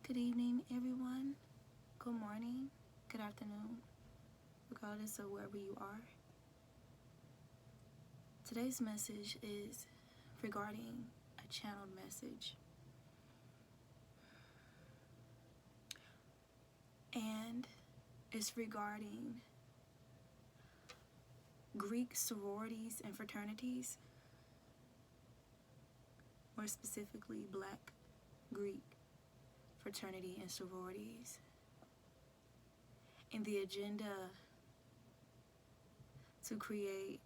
Good evening, everyone. Good morning, good afternoon, regardless of wherever you are. Today's message is regarding a channeled message. And it's regarding Greek sororities and fraternities, more specifically Black Greek fraternity and sororities, and the agenda to create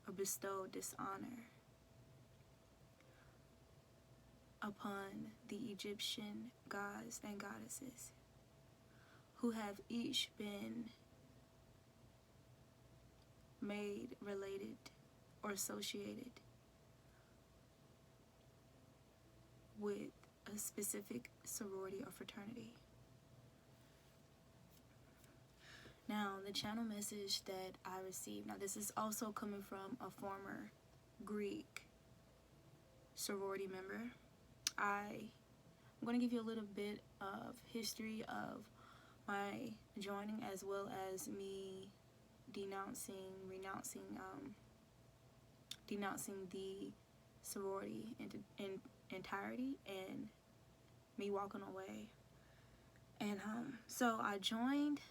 or bestow dishonor upon the Egyptian gods and goddesses who have each been made related or associated with a specific sorority or fraternity. Now, the channel message that I received, now this is also coming from a former Greek sorority member. I'm going to give you a little bit of history of my joining, as well as me denouncing the sorority in entirety and me walking away. And so I joined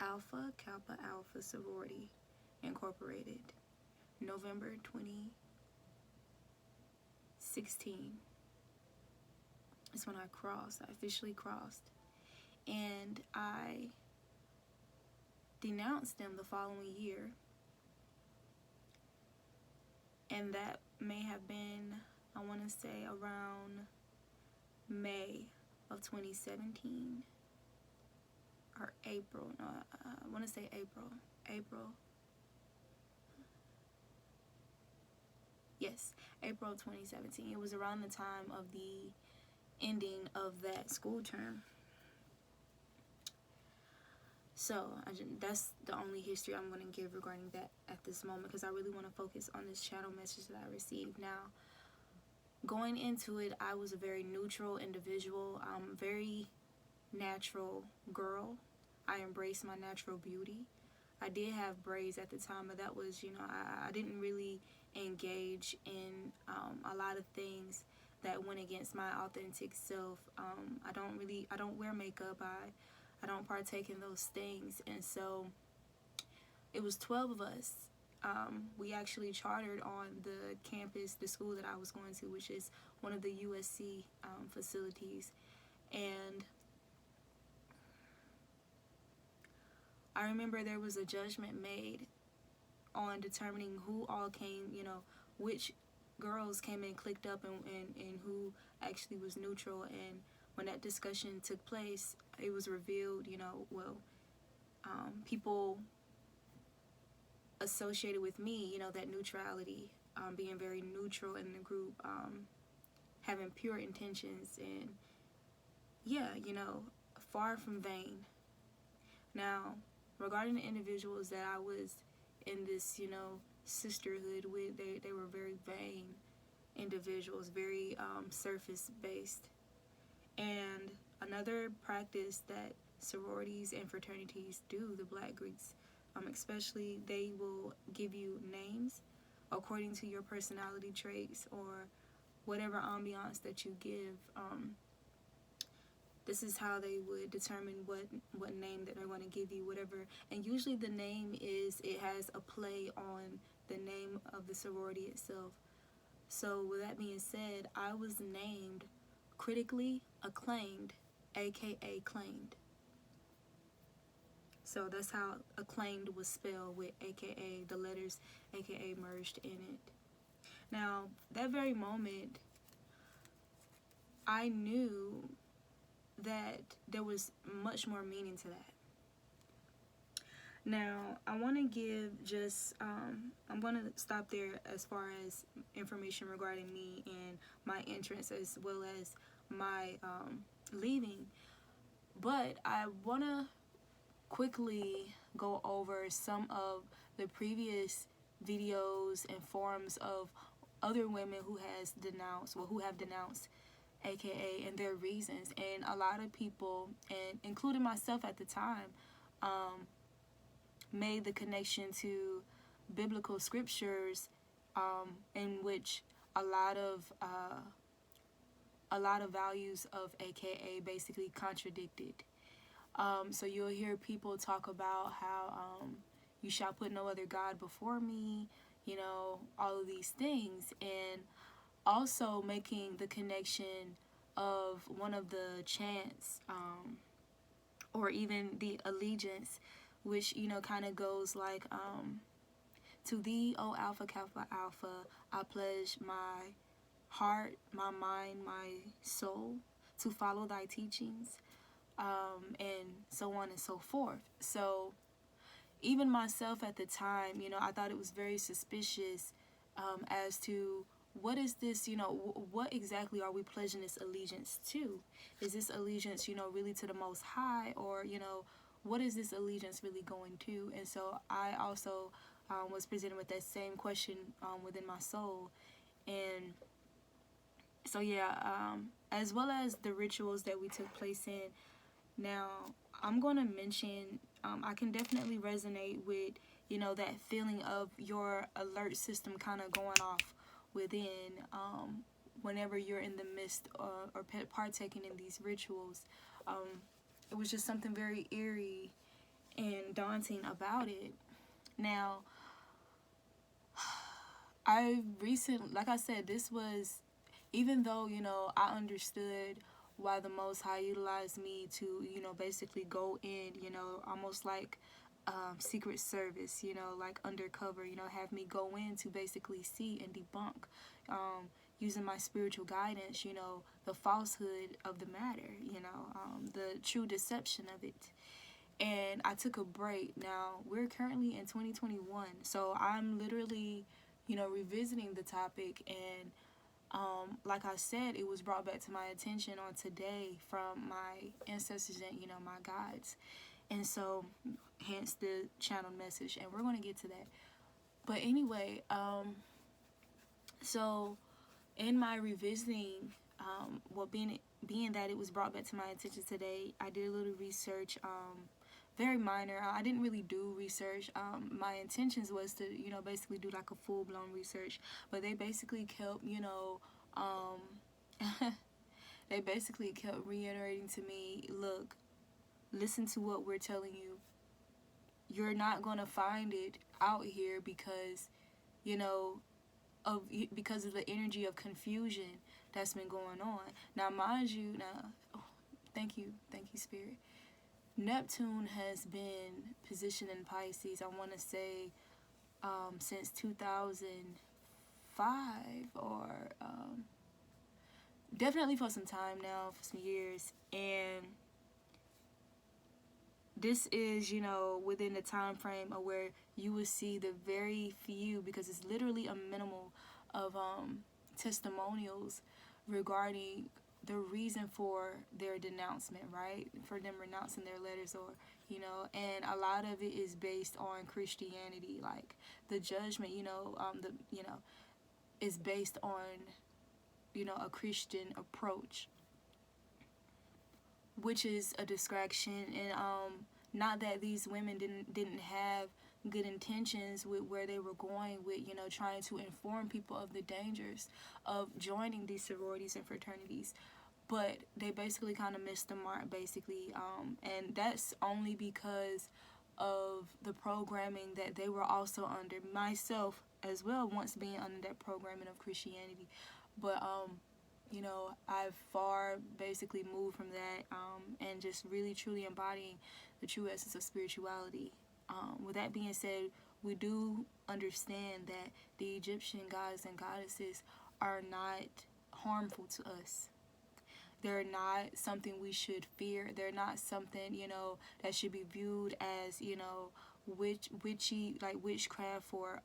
Alpha Kappa Alpha Sorority Incorporated November 2016. That's when I officially crossed. And I denounced them the following year. And that may have been, I want to say, around May of 2017 or April. No, I want to say April. Yes, April of 2017. It was around the time of the ending of that school term. So that's the only history I'm going to give regarding that at this moment, because I really want to focus on this channel message that I received. Now, going into it, I was a very neutral individual. I'm a very natural girl. I embraced my natural beauty. I did have braids at the time, but that was, I didn't really engage in a lot of things that went against my authentic self. I don't wear makeup. I don't partake in those things. And so it was 12 of us. We actually chartered on the campus, the school that I was going to, which is one of the USC facilities. And I remember there was a judgment made on determining who all came, which girls came and clicked up and who actually was neutral. And when that discussion took place, it was revealed, people associated with me, that neutrality, being very neutral in the group, having pure intentions, and far from vain. Now, regarding the individuals that I was in this, sisterhood with, they were very vain individuals, very surface-based. And another practice that sororities and fraternities do, the Black Greeks, especially, they will give you names according to your personality traits or whatever ambiance that you give. This is how they would determine what name that they're going to give you, whatever. And usually the name it has a play on the name of the sorority itself. So with that being said, I was named critically acclaimed, aka claimed. So that's how acclaimed was spelled, with aka, the letters aka merged in it. Now, that very moment, I knew that there was much more meaning to that. Now, I want to give just, I'm going to stop there as far as information regarding me and my entrance, as well as my leaving. But I want to quickly go over some of the previous videos and forums of other women who have denounced aka, and their reasons. And a lot of people, and including myself at the time, made the connection to biblical scriptures, in which a lot of values of aka basically contradicted. So you'll hear people talk about how you shall put no other God before me, all of these things, and also making the connection of one of the chants, or even the allegiance, which kind of goes like, to thee, O Alpha Kappa Alpha, I pledge my heart, my mind, my soul to follow thy teachings, and so on and so forth. So even myself at the time, I thought it was very suspicious, as to what is this, what exactly are we pledging this allegiance to? Is this allegiance, really to the Most High, or, what is this allegiance really going to? And so I also was presented with that same question within my soul. And so, yeah, as well as the rituals that we took place in. Now, I'm going to mention, I can definitely resonate with, that feeling of your alert system kind of going off within, whenever you're in the midst, or partaking in these rituals. It was just something very eerie and daunting about it. Now, like I said, this was, even though, I understood why the Most High utilized me to, basically go in, almost like Secret Service, like undercover, have me go in to basically see and debunk, using my spiritual guidance, the falsehood of the matter, the true deception of it. And I took a break. Now, we're currently in 2021, so I'm literally, revisiting the topic, and like I said, it was brought back to my attention on today from my ancestors and, my guides. And so, hence the channel message, and we're going to get to that. But anyway, so in my revisiting, being that it was brought back to my attention today, I did a little research, very minor. I didn't really do research. My intentions was to, basically do like a full-blown research, but they basically kept, they basically kept reiterating to me, look, listen to what we're telling you. You're not going to find it out here because, because of the energy of confusion that's been going on. Now, mind you, thank you, Spirit. Neptune has been positioned in Pisces, I want to say, since 2005, or definitely for some time now, for some years. And this is, within the time frame of where you will see the very few, because it's literally a minimal of testimonials regarding the reason for their denouncement, right? For them renouncing their letters, or, and a lot of it is based on Christianity, like the judgment, is based on, a Christian approach, which is a distraction. And not that these women didn't have good intentions with where they were going with, trying to inform people of the dangers of joining these sororities and fraternities, but they basically kind of missed the mark, basically, and that's only because of the programming that they were also under, myself as well, once being under that programming of Christianity. But I've far basically moved from that, and just really truly embodying the true essence of spirituality. With that being said, we do understand that the Egyptian gods and goddesses are not harmful to us. They're not something we should fear. They're not something, that should be viewed as, witchy, like witchcraft, for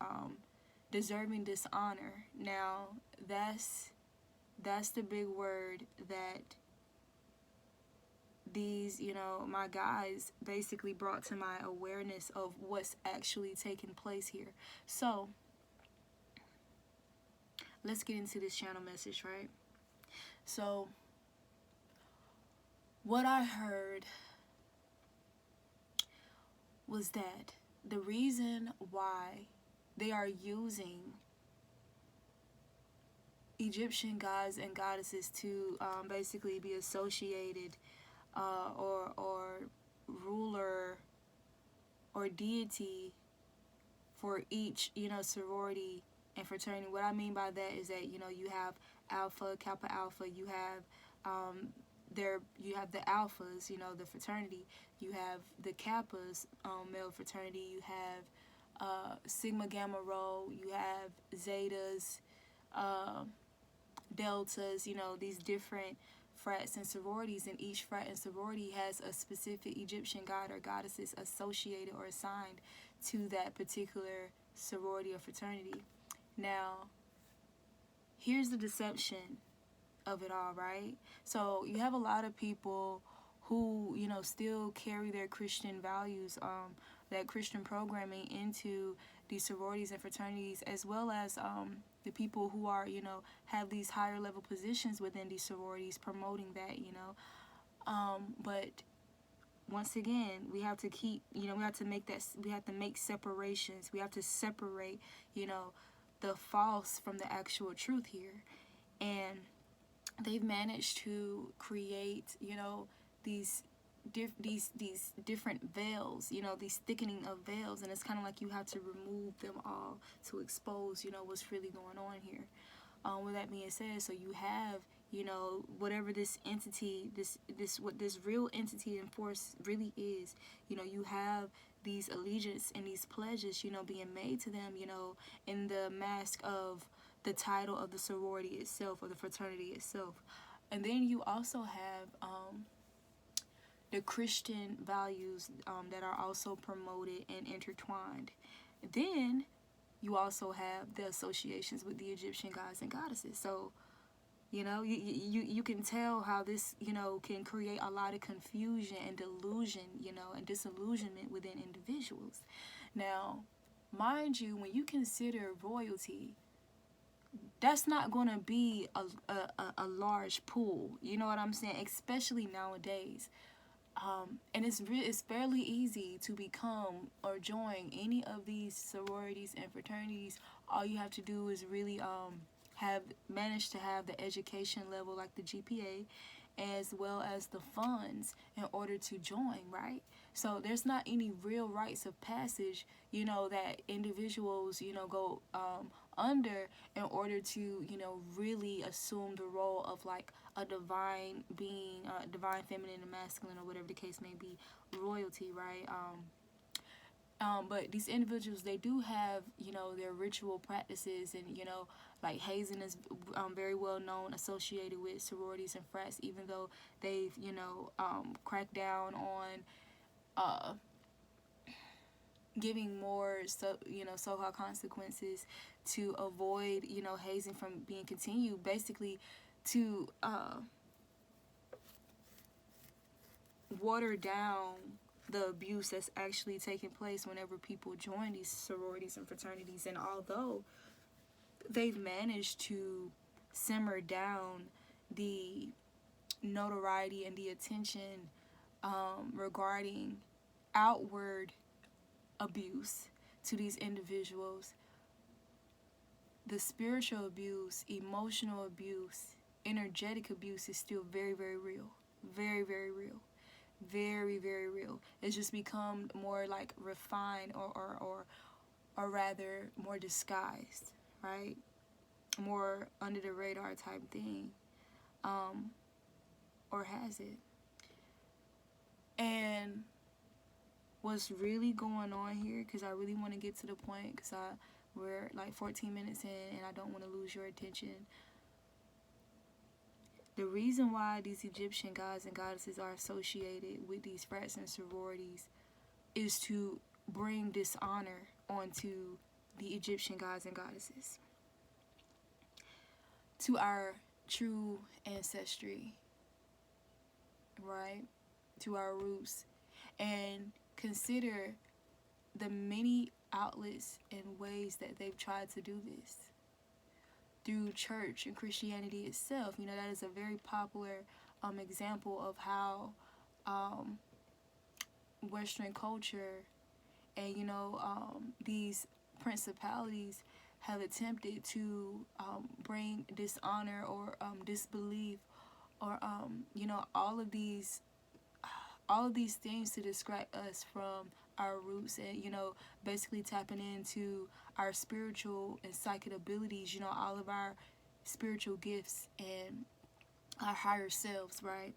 deserving dishonor. Now, that's the big word that these, my guys basically brought to my awareness of what's actually taking place here. So, let's get into this channel message, right? So, what I heard was that the reason why they are using Egyptian gods and goddesses to basically be associated or ruler or deity for each, sorority and fraternity. What I mean by that is that, you have Alpha, Kappa Alpha, you have you have the Alphas, the fraternity, you have the Kappas, male fraternity, you have Sigma Gamma Rho, you have Zetas, Deltas, these different frats and sororities, and each frat and sorority has a specific Egyptian god or goddesses associated or assigned to that particular sorority or fraternity. Now, here's the deception of it all, right? So you have a lot of people who, still carry their Christian values, that Christian programming into these sororities and fraternities, as well as the people who are, have these higher level positions within these sororities promoting that, but once again, we have to keep, we have to make separations. We have to separate, the false from the actual truth here. And they've managed to create, these different veils, these thickening of veils, and it's kind of like you have to remove them all to expose, what's really going on here. With that being said, so you have, whatever this entity, what this real entity and force really is, you have these allegiance and these pledges, being made to them, in the mask of the title of the sorority itself or the fraternity itself. And then you also have the Christian values that are also promoted and intertwined. Then you also have the associations with the Egyptian gods and goddesses. So, you can tell how this, can create a lot of confusion and delusion, and disillusionment within individuals. Now, mind you, when you consider royalty, that's not going to be a large pool. You know what I'm saying? Especially nowadays. And it's fairly easy to become or join any of these sororities and fraternities. All you have to do is really manage to have the education level, like the GPA, as well as the funds in order to join, right? So there's not any real rites of passage, that individuals, go under in order to, really assume the role of like a divine being, divine feminine and masculine, or whatever the case may be, royalty, right? But these individuals, they do have, their ritual practices, and, like hazing is very well known, associated with sororities and frats, even though they've, cracked down on giving more, so-called consequences to avoid, hazing from being continued, basically to water down the abuse that's actually taking place whenever people join these sororities and fraternities. And although they've managed to simmer down the notoriety and the attention regarding outward abuse to these individuals, the spiritual abuse, emotional abuse, energetic abuse is still very, very real. Very, very real. Very, very real. It's just become more like refined or rather more disguised, right? More under the radar type thing. Or has it? And what's really going on here, because I really want to get to the point, because we're like 14 minutes in and I don't want to lose your attention. The reason why these Egyptian gods and goddesses are associated with these frats and sororities is to bring dishonor onto the Egyptian gods and goddesses, to our true ancestry, right? To our roots. And consider the many outlets and ways that they've tried to do this. Through church and Christianity itself, that is a very popular example of how Western culture and, these principalities have attempted to bring dishonor or disbelief or all of these things to distract us from our roots and, basically tapping into our spiritual and psychic abilities, all of our spiritual gifts and our higher selves, right?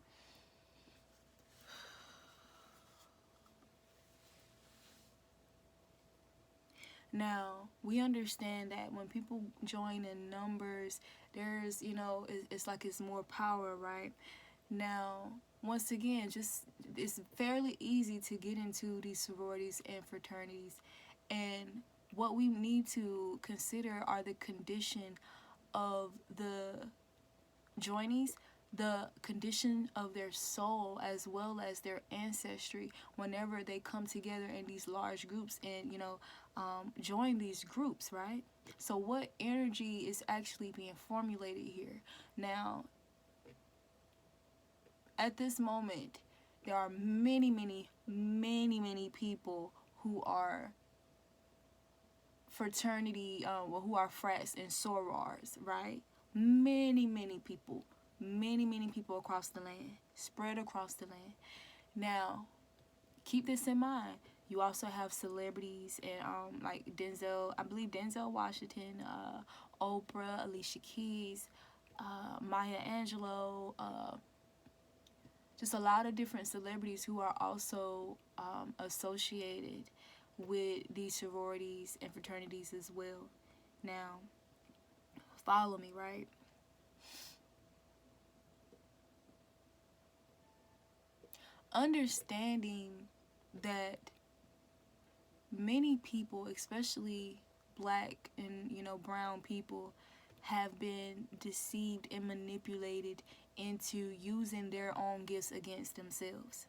Now, we understand that when people join in numbers, there's, it's like it's more power, right? Now, once again, it's fairly easy to get into these sororities and fraternities. And what we need to consider are the condition of the joinees, the condition of their soul, as well as their ancestry whenever they come together in these large groups and, join these groups, right? So what energy is actually being formulated here? Now, at this moment, there are many, many, many, many people who are fraternity, who are frats and sorors, right? Many, many people across the land, spread across the land. Now, keep this in mind. You also have celebrities and like Denzel, I believe Denzel Washington, Oprah, Alicia Keys, Maya Angelou, just a lot of different celebrities who are also associated with these sororities and fraternities as well. Now, follow me, right? Understanding that many people, especially black and, brown people, have been deceived and manipulated into using their own gifts against themselves.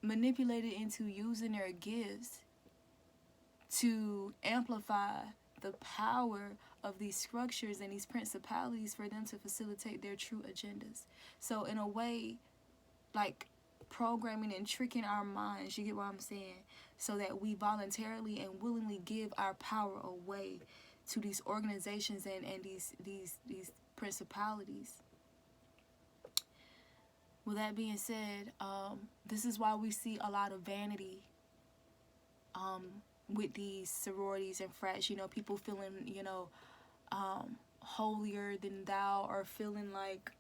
Manipulated into using their gifts to amplify the power of these structures and these principalities for them to facilitate their true agendas. So in a way, like programming and tricking our minds, you get what I'm saying, so that we voluntarily and willingly give our power away to these organizations and these principalities. With that being said, this is why we see a lot of vanity with these sororities and frats. People feeling, holier than thou, or feeling like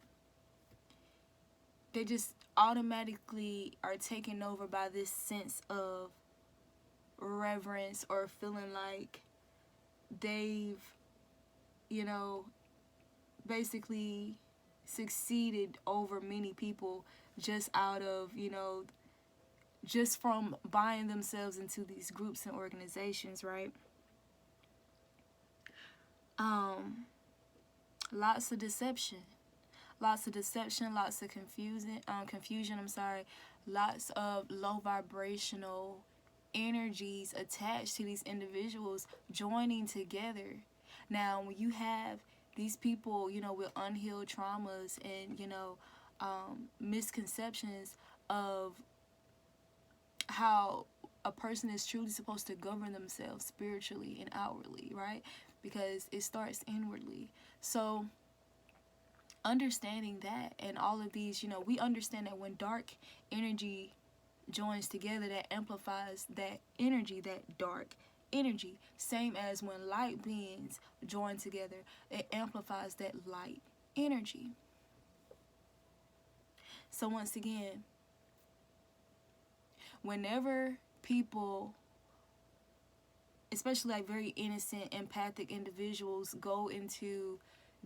they just automatically are taken over by this sense of reverence, or feeling like they've, basically succeeded over many people just out of, just from buying themselves into these groups and organizations, right? Lots of deception, lots of confusion, lots of low vibrational energies attached to these individuals joining together. Now, when you have these people, with unhealed traumas and, misconceptions of how a person is truly supposed to govern themselves spiritually and outwardly, right? Because it starts inwardly. So understanding that, and all of these, we understand that when dark energy joins together, that amplifies that energy, that dark energy. Same as when light beings join together, it amplifies that light energy. So once again, whenever people, especially like very innocent, empathic individuals, go into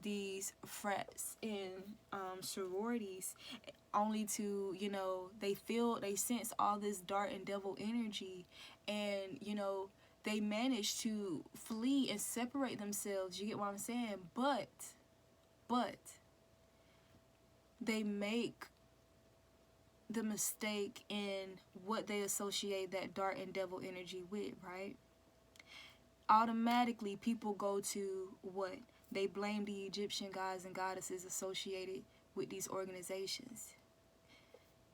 these frats and sororities, only to, they sense all this dark and devil energy, and, they manage to flee and separate themselves. You get what I'm saying? But they make the mistake in what they associate that dark and devil energy with, right? Automatically, people go to what? They blame the Egyptian gods and goddesses associated with these organizations.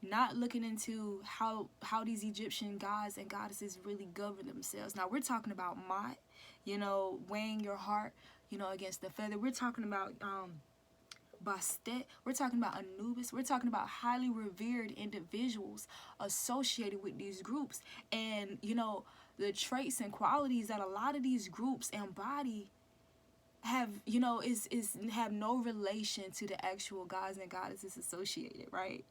Not looking into how these Egyptian gods and goddesses really govern themselves. Now, we're talking about Mot, weighing your heart, against the feather. We're talking about Bastet. We're talking about Anubis. We're talking about highly revered individuals associated with these groups. And, the traits and qualities that a lot of these groups embody have, have no relation to the actual gods and goddesses associated, right?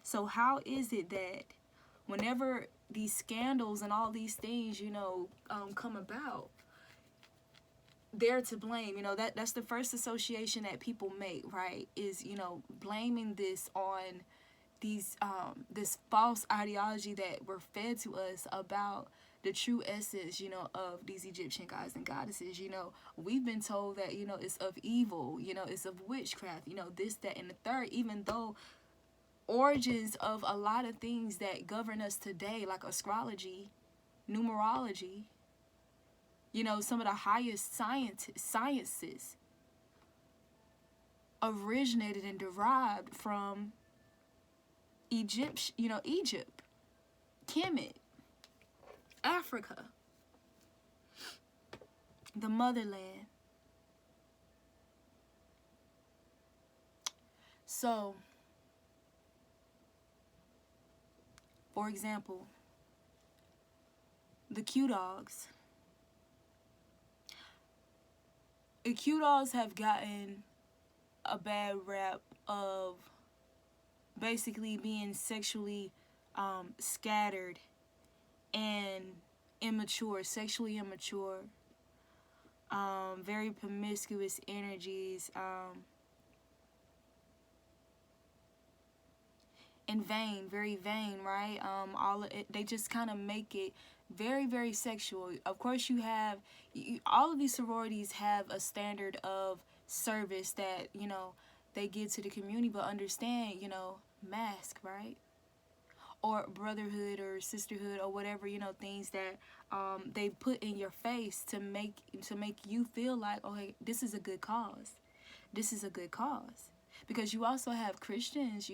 So how is it that whenever these scandals and all these things, come about, they're to blame? That's the first association that people make, right? Is, blaming this on these this false ideology that were fed to us about the true essence, of these Egyptian gods and goddesses. We've been told that, it's of evil, it's of witchcraft, this, that, and the third, even though origins of a lot of things that govern us today, like astrology, numerology, some of the highest sciences originated and derived from Egypt, Kemet, Africa, the motherland. So, for example, the Q-Dogs. The Q-Dogs have gotten a bad rap of basically being sexually scattered and immature, sexually immature, very promiscuous energies, and vain, very vain, right? All of it, they just kind of make it very, very sexual. Of course, all of these sororities have a standard of service that, they give to the community, but understand, mask, right? Or brotherhood or sisterhood or whatever, things that they put in your face to make you feel like, oh, hey, this is a good cause. This is a good cause. Because you also have Christians,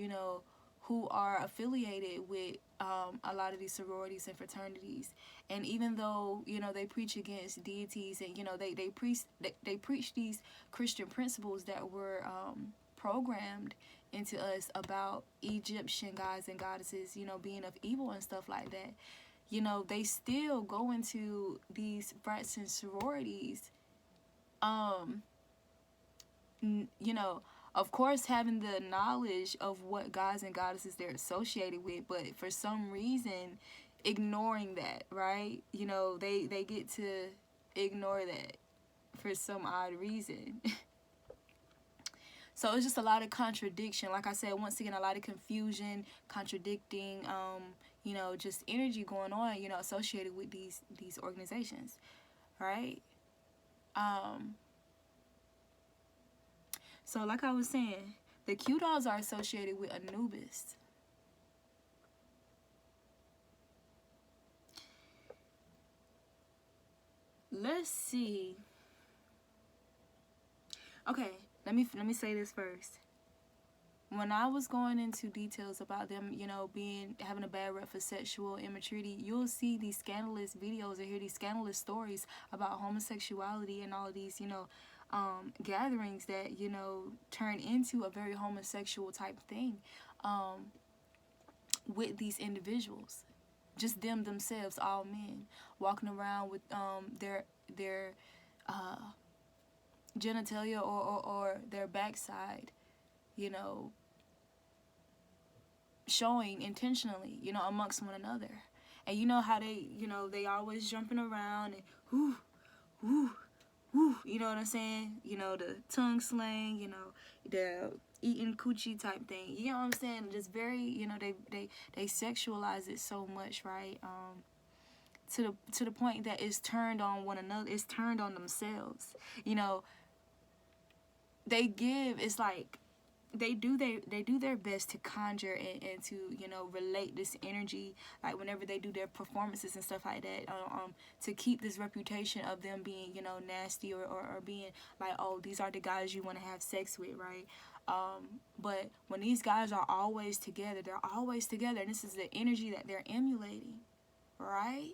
who are affiliated with a lot of these sororities and fraternities. And even though, they preach against deities and, they preach these Christian principles that were programmed into us about Egyptian gods and goddesses, being of evil and stuff like that, they still go into these frats and sororities, of course, having the knowledge of what gods and goddesses they're associated with, but for some reason, ignoring that, right? They get to ignore that for some odd reason. So it's just a lot of contradiction. Like I said, once again, a lot of confusion, contradicting, just energy going on, associated with these organizations, right? So like I was saying, the Q-Dolls are associated with Anubis. Let's see. Okay, let me say this first. When I was going into details about them, having a bad rep for sexual immaturity, you'll see these scandalous videos or hear these scandalous stories about homosexuality and all these, gatherings that, turn into a very homosexual type thing with these individuals. Just themselves, all men, walking around with their genitalia or their backside, showing intentionally, amongst one another. And how they always jumping around and whoo, whoo, woo, you know what I'm saying? The tongue slang, the eating coochie type thing. You know what I'm saying? Just very, they sexualize it so much, right? To the point that it's turned on one another. It's turned on themselves. It's like they do their best to conjure and to relate this energy, like whenever they do their performances and stuff like that, to keep this reputation of them being nasty or being like, oh, these are the guys you want to have sex with, right? But when these guys are always together, they're always together, and this is the energy that they're emulating, right?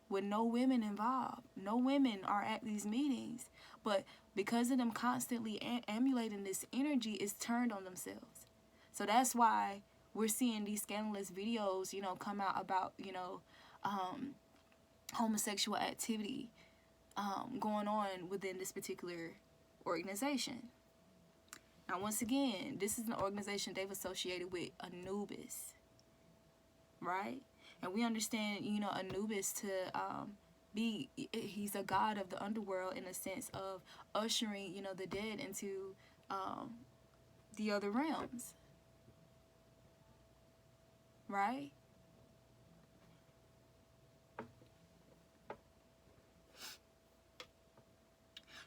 With no women involved. No women are at these meetings. But because of them constantly emulating this energy, it's turned on themselves. So that's why we're seeing these scandalous videos, come out about, homosexual activity going on within this particular organization. Now, once again, this is an organization they've associated with Anubis, right? And we understand, Anubis to he's a god of the underworld in a sense of ushering, the dead into the other realms, right?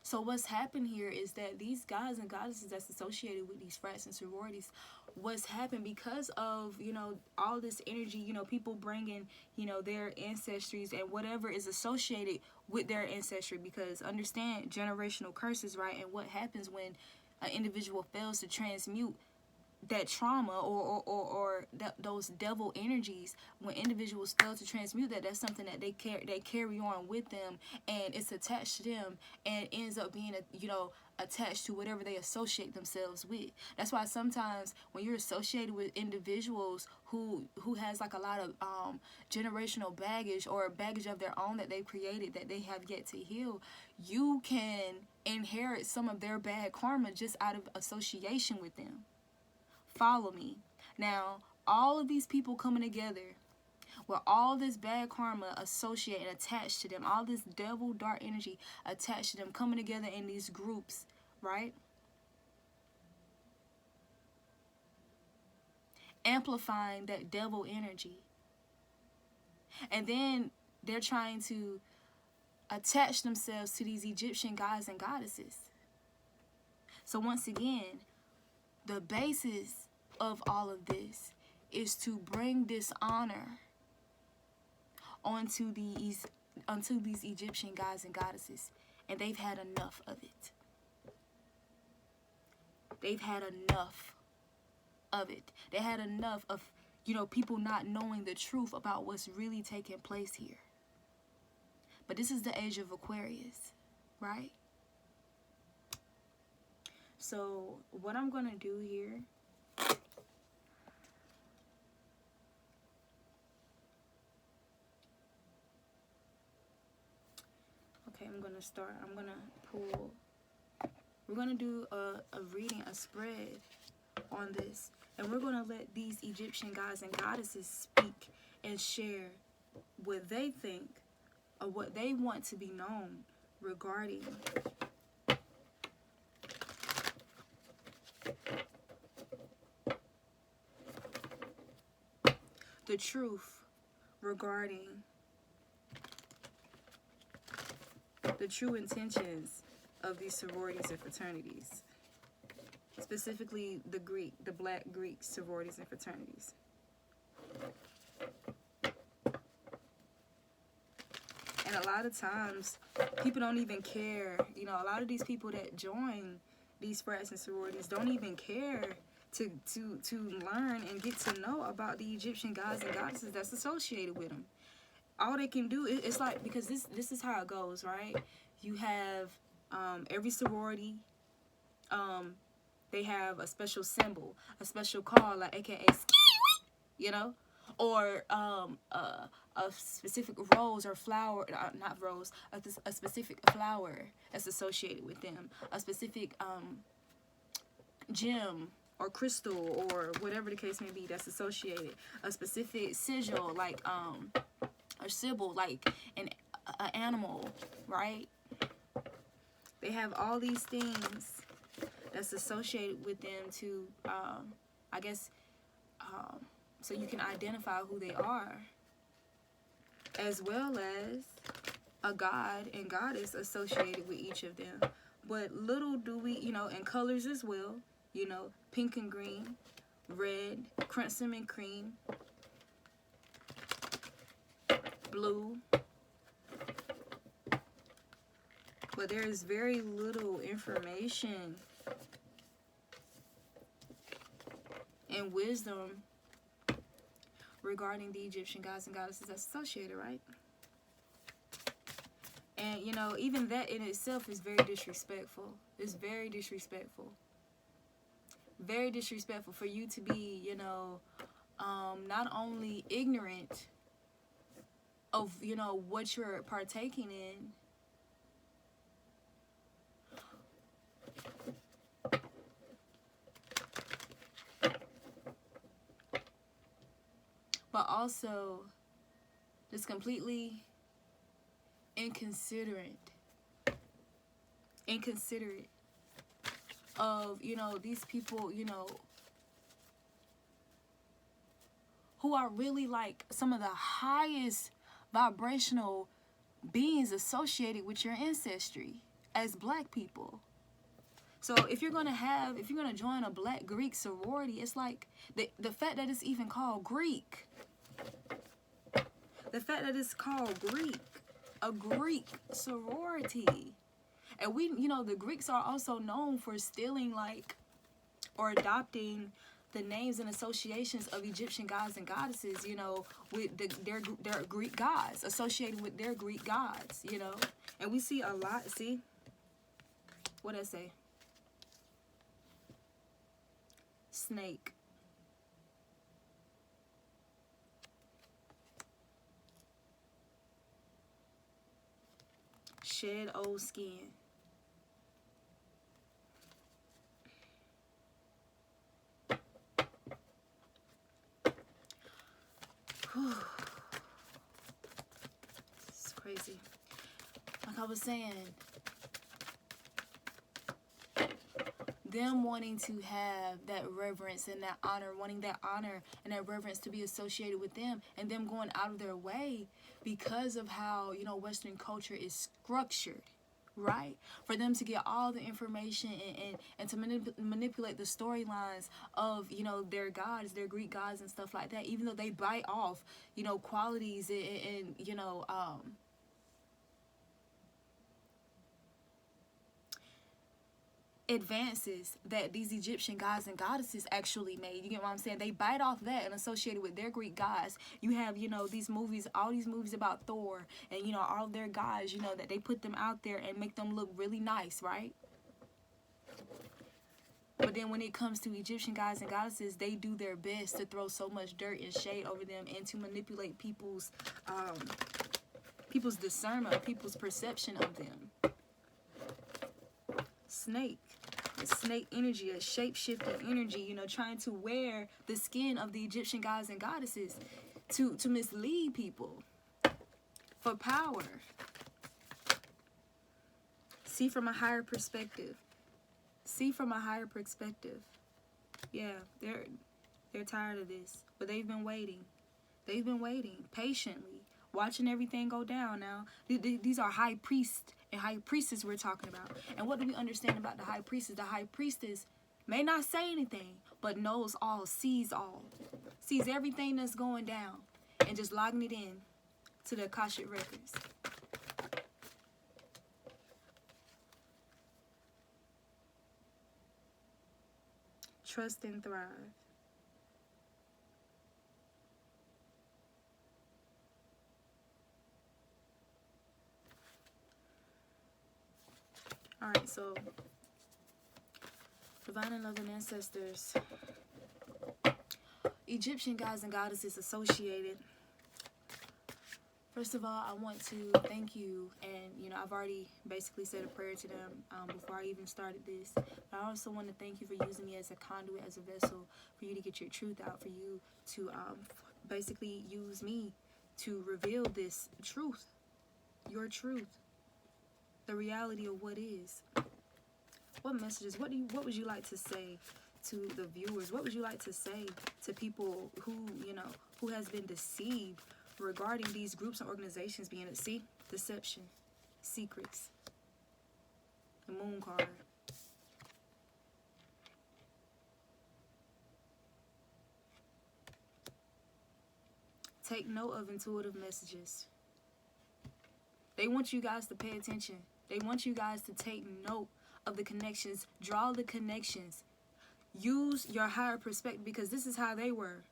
So what's happened here is that these gods and goddesses that's associated with these frats and sororities, what's happened because of, all this energy, people bringing, their ancestries and whatever is associated with their ancestry, because understand generational curses, right? And what happens when an individual fails to transmute that trauma or those devil energies, when individuals fail to transmute that's something that they carry on with them, and it's attached to them and ends up being attached to whatever they associate themselves with. That's why sometimes when you're associated with individuals who has like a lot of generational baggage or baggage of their own that they've created that they have yet to heal, you can inherit some of their bad karma just out of association with them. Follow me. Now, all of these people coming together with all this bad karma associated and attached to them, all this devil dark energy attached to them, coming together in these groups, right? Amplifying that devil energy. And then they're trying to attach themselves to these Egyptian gods and goddesses. So once again, the basis of all of this is to bring dishonor onto these Egyptian gods and goddesses, and they've had enough of it. They've had enough of it. They had enough of people not knowing the truth about what's really taking place here. But this is the age of Aquarius, right? So what I'm gonna do here, I'm going to start. I'm going to pull. We're going to do a reading, a spread on this. And we're going to let these Egyptian gods and goddesses speak and share what they think or what they want to be known regarding the truth regarding the true intentions of these sororities and fraternities, specifically the Black Greek Sororities and Fraternities. And a lot of times, people don't even care. A lot of these people that join these frats and sororities don't even care to learn and get to know about the Egyptian gods and goddesses that's associated with them. All they can do, it's like, because this is how it goes, right? You have every sorority, they have a special symbol, a special call, like AKA, or a specific rose or flower, not rose, a specific flower that's associated with them, a specific gem or crystal or whatever the case may be that's associated, a specific sigil, like or symbol, like an animal, right? They have all these things that's associated with them to, I guess, so you can identify who they are, as well as a god and goddess associated with each of them. But little do we, and colors as well, pink and green, red, crimson and cream, blue. But there is very little information and wisdom regarding the Egyptian gods and goddesses that's associated, right? And, you know, even that in itself is very disrespectful. It's very disrespectful. Very disrespectful for you to be, you know, not only ignorant of, you know, what you're partaking in, but also just completely inconsiderate of, you know, these people, you know, who are really like some of the highest vibrational beings associated with your ancestry as Black people. So if you're gonna join a Black Greek sorority, it's like the fact that it's even called Greek. The fact that it's called Greek, a Greek sorority. And we, you know, the Greeks are also known for stealing, like, or adopting the names and associations of Egyptian gods and goddesses, you know, with their Greek gods, associated with their Greek gods, you know. And we see a lot, see? What'd I say? Snake. Shed old skin. It's crazy. Like I was saying, them wanting to have that reverence and that honor, wanting that honor and that reverence to be associated with them, and them going out of their way because of how, you know, Western culture is structured, right? For them to get all the information and to manipulate the storylines of, you know, their gods, their Greek gods and stuff like that, even though they bite off, you know, qualities and you know, advances that these Egyptian gods and goddesses actually made. You get what I'm saying? They bite off that and associate it with their Greek gods. You have, you know, these movies, all these movies about Thor and, you know, all their gods, you know, that they put them out there and make them look really nice, right? But then when it comes to Egyptian gods and goddesses, they do their best to throw so much dirt and shade over them and to manipulate people's discernment, people's perception of them. Snake. A snake energy, a shape-shifting energy, you know, trying to wear the skin of the Egyptian gods and goddesses to mislead people for power. See from a higher perspective. See from a higher perspective. Yeah, they're tired of this, but they've been waiting. They've been waiting patiently, watching everything go down. Now, these are high priests and high priestess we're talking about. And what do we understand about the high priestess? The high priestess may not say anything, but knows all, sees everything that's going down, and just logging it in to the Akashic records. Trust and thrive. Alright, so divine and loving ancestors, Egyptian gods and goddesses associated. First of all, I want to thank you, and you know, I've already basically said a prayer to them before I even started this. But I also want to thank you for using me as a conduit, as a vessel, for you to get your truth out, for you to basically use me to reveal this truth, your truth. The reality of what is. What messages, what would you like to say to the viewers? What would you like to say to people who, you know, who has been deceived regarding these groups and organizations being at sea? Deception, secrets, the moon card. Take note of intuitive messages. They want you guys to pay attention. They want you guys to take note of the connections. Draw the connections. Use your higher perspective, because this is how they were.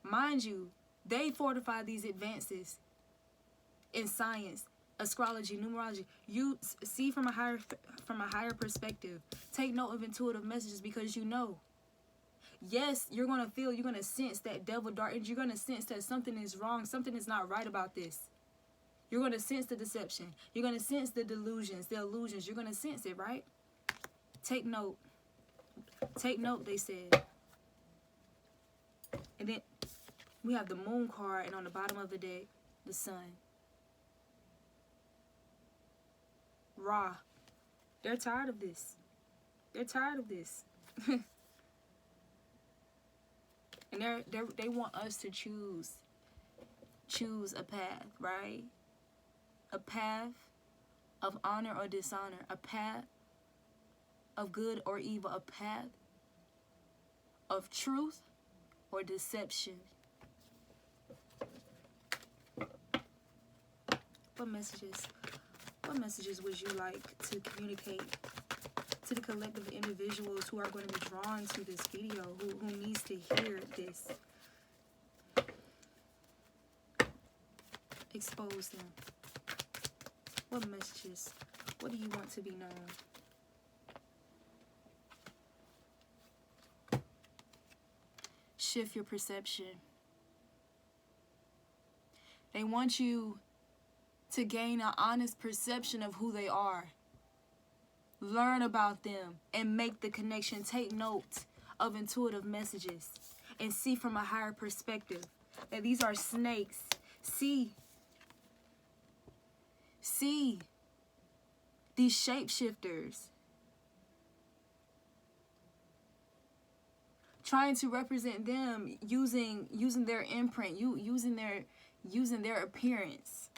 Mind you, they fortified these advances in science, astrology, numerology. You see from a higher perspective. Take note of intuitive messages, because you know. Yes, you're going to sense that devil dart, and you're going to sense that something is wrong, something is not right about this. You're going to sense the deception. You're going to sense the delusions, the illusions. You're going to sense it, right? Take note. Take note, they said. And then we have the moon card, and on the bottom of the deck, the sun. Ra. They're tired of this. They're tired of this. And they want us to choose a path, right? A path of honor or dishonor, a path of good or evil, a path of truth or deception. What messages would you like to communicate to the collective individuals who are going to be drawn to this video, who needs to hear this? Expose them. What messages? What do you want to be known? Shift your perception. They want you to gain an honest perception of who they are. Learn about them and make the connection. Take note of intuitive messages and see from a higher perspective that these are snakes. See these shapeshifters trying to represent them using their imprint, using their appearance,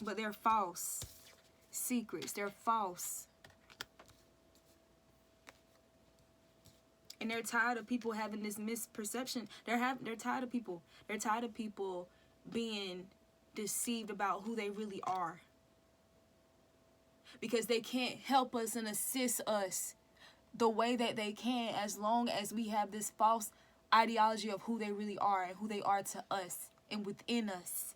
but they're false secrets. They're false. And they're tired of people having this misperception. They're tired of people. They're tired of people being deceived about who they really are. Because they can't help us and assist us the way that they can, as long as we have this false ideology of who they really are and who they are to us and within us.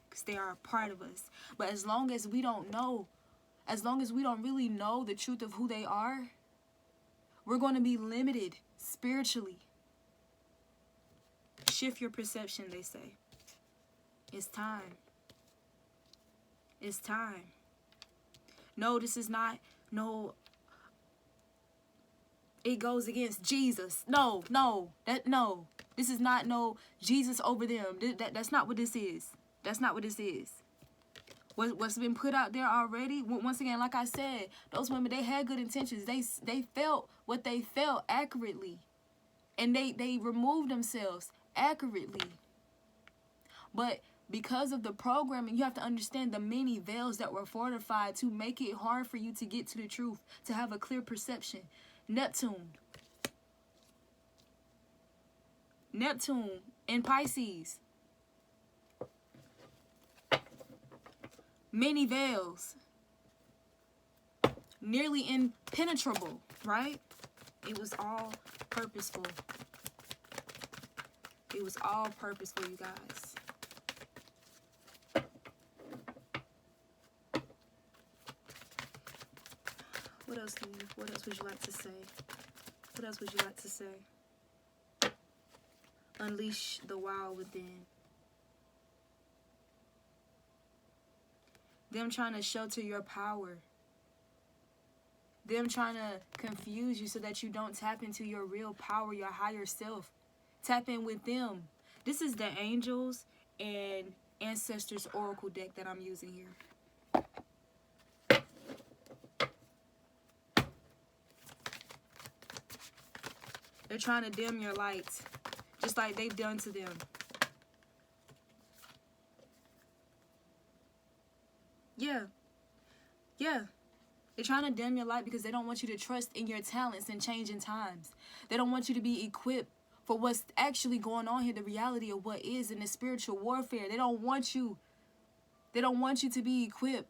Because they are a part of us. But as long as we don't know, as long as we don't really know the truth of who they are, we're going to be limited spiritually. Shift your perception, they say. It's time. It's time. No, this is not, no, it goes against Jesus. No. This is not no Jesus over them. That's not what this is. That's not what this is. What's been put out there already, once again, like I said, those women, they had good intentions. They felt what they felt accurately. And they removed themselves accurately. But because of the programming, you have to understand the many veils that were fortified to make it hard for you to get to the truth, to have a clear perception. Neptune in Pisces. Many veils. Nearly impenetrable, right? It was all purposeful. It was all purposeful, you guys. What else would you like to say? What else would you like to say? Unleash the wild within. Them trying to shelter your power. Them trying to confuse you so that you don't tap into your real power, your higher self. Tap in with them. This is the Angels and Ancestors Oracle deck that I'm using here. They're trying to dim your lights, just like they've done to them. Yeah. They're trying to dim your light because they don't want you to trust in your talents and changing times. They don't want you to be equipped for what's actually going on here, the reality of what is in the spiritual warfare. They don't want you to be equipped.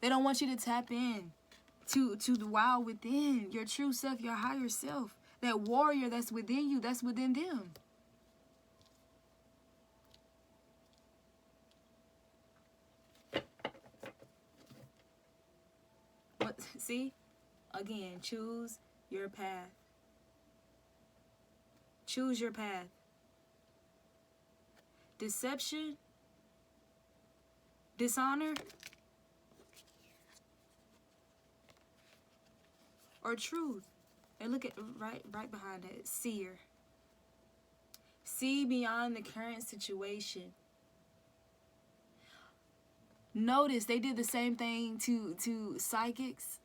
They don't want you to tap in to the wild within, your true self, your higher self. That warrior that's within you, that's within them. What? See? Again, choose your path. Choose your path. Deception, dishonor, or truth. And look at right behind it, seer. See beyond the current situation. Notice they did the same thing to psychics.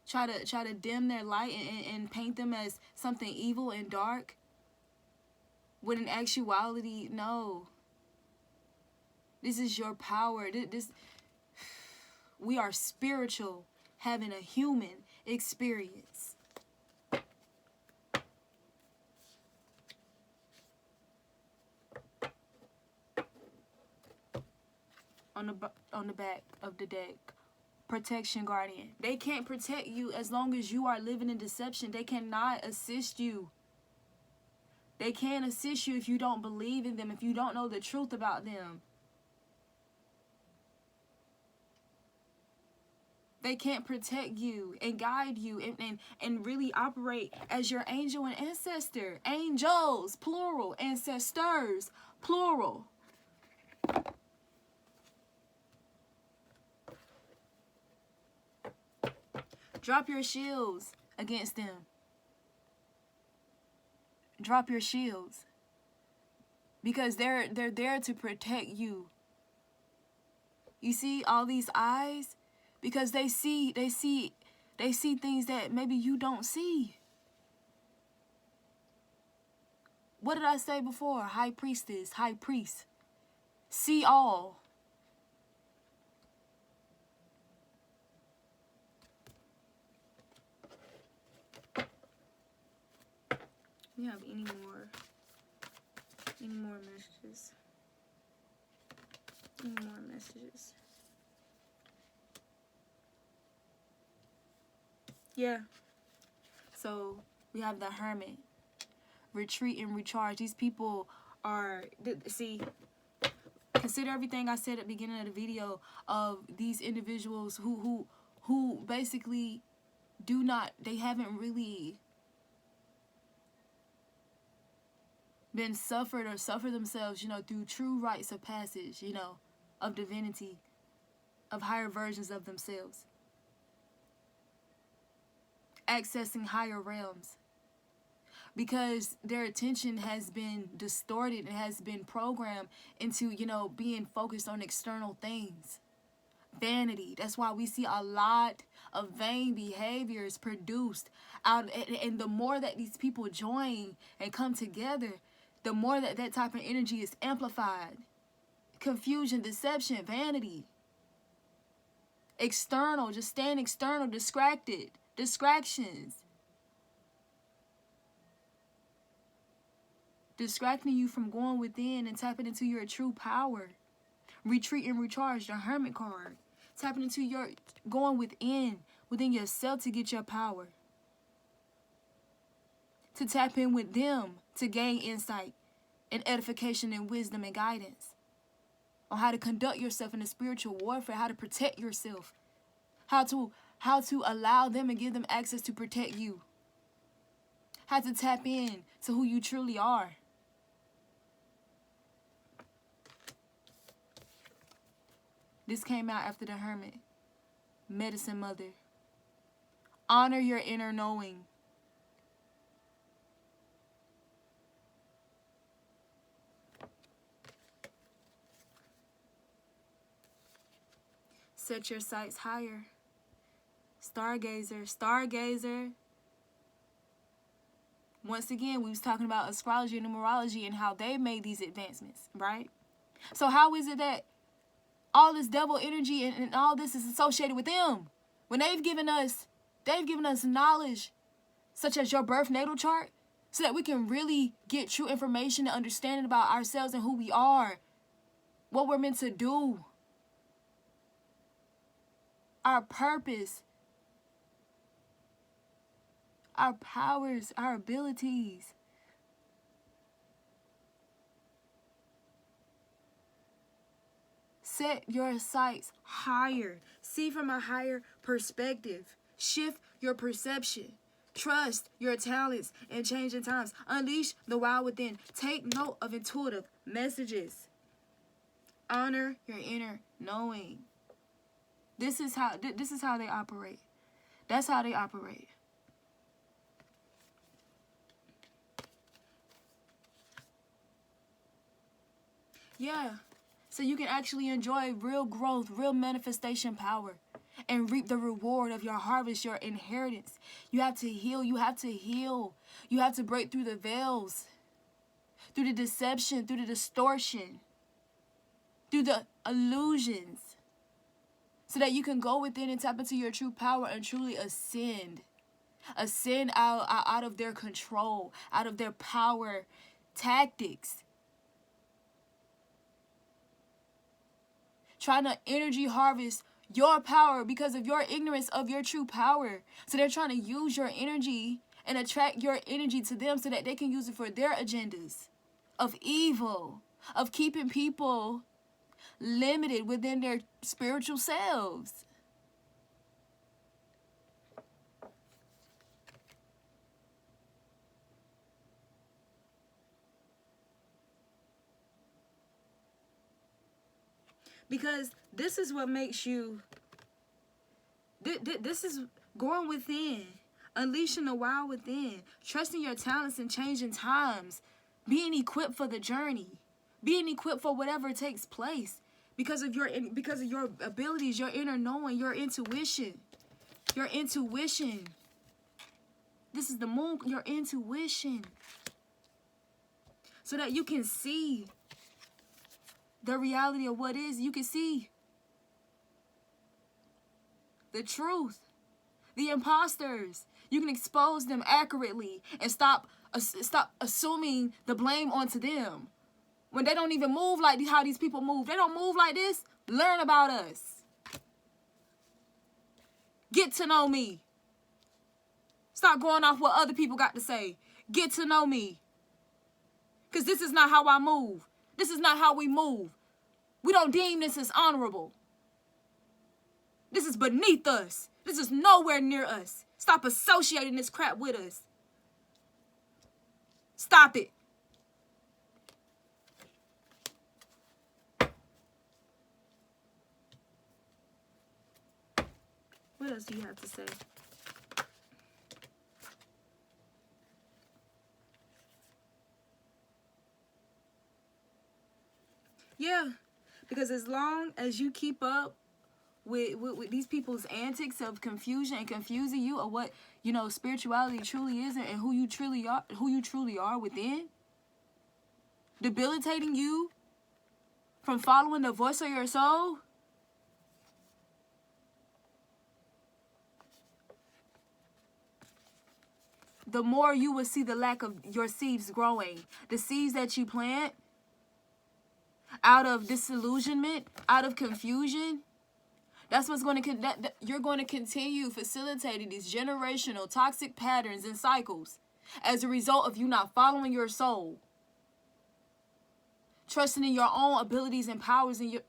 Try to dim their light and paint them as something evil and dark. When in actuality, no. This is your power. We are spiritual, having a human experience. On the back of the deck, protection guardian. They can't protect you as long as you are living in deception. They cannot assist you. They can't assist you if you don't believe in them, if you don't know the truth about them. They can't protect you and guide you and really operate as your angel and ancestor. Angels, plural. Ancestors, plural. Drop your shields against them. Drop your shields. Because they're there to protect you. You see all these eyes? Because they see things that maybe you don't see. What did I say before? High priestess, high priest. See all. Do you have any more messages? Any more messages? Yeah. So we have the Hermit. Retreat and recharge. These people are, see, consider everything I said at the beginning of the video of these individuals who basically they haven't really been suffered or suffer themselves, through true rites of passage, of divinity, of higher versions of themselves. Accessing higher realms. Because their attention has been distorted and has been programmed into, being focused on external things. Vanity. That's why we see a lot of vain behaviors produced out. And the more that these people join and come together, the more that type of energy is amplified. Confusion, deception, vanity. External, just staying external, distracted. Distractions. Distracting you from going within and tapping into your true power. Retreat and recharge, the Hermit card. Tapping into your, going within yourself to get your power. To tap in with them to gain insight and edification and wisdom and guidance. On how to conduct yourself in the spiritual warfare, how to protect yourself. How to allow them and give them access to protect you. How to tap in to who you truly are. This came out after the Hermit. Medicine Mother. Honor your inner knowing. Set your sights higher. Stargazer. Once again, we was talking about astrology and numerology and how they made these advancements, right? So how is it that all this devil energy and all this is associated with them? When they've given us knowledge, such as your birth natal chart, so that we can really get true information and understanding about ourselves and who we are, what we're meant to do. our purpose, our powers, our abilities. Set your sights higher. See from a higher perspective. Shift your perception. Trust your talents and changing times. Unleash the wild within. Take note of intuitive messages. Honor your inner knowing. This is how they operate. That's how they operate. Yeah. So you can actually enjoy real growth, real manifestation power, and reap the reward of your harvest, your inheritance. You have to heal. You have to heal. You have to break through the veils, through the deception, through the distortion, through the illusions, so that you can go within and tap into your true power and truly ascend. Ascend out of their control, out of their power tactics. Trying to energy harvest your power because of your ignorance of your true power. So they're trying to use your energy and attract your energy to them so that they can use it for their agendas of evil, of keeping people limited within their spiritual selves. Because this is what makes you, this is going within, unleashing the wild within, trusting your talents and changing times, being equipped for the journey, being equipped for whatever takes place because of your abilities, your inner knowing, your intuition. This is the moon, your intuition. So that you can see the reality of what is. You can see the truth, the imposters. You can expose them accurately and stop assuming the blame onto them when they don't even move like how these people move. They don't move like this. Learn about us. Get to know me. Stop going off what other people got to say. Get to know me. Because this is not how I move. This is not how we move. We don't deem this as honorable. This is beneath us. This is nowhere near us. Stop associating this crap with us. Stop it. What else do you have to say? Yeah, because as long as you keep up with these people's antics of confusion and confusing you of what, spirituality truly is and who you truly are within, debilitating you from following the voice of your soul, the more you will see the lack of your seeds growing. The seeds that you plant out of disillusionment, out of confusion, that's what's going to, you're going to continue facilitating these generational toxic patterns and cycles as a result of you not following your soul, trusting in your own abilities and powers and your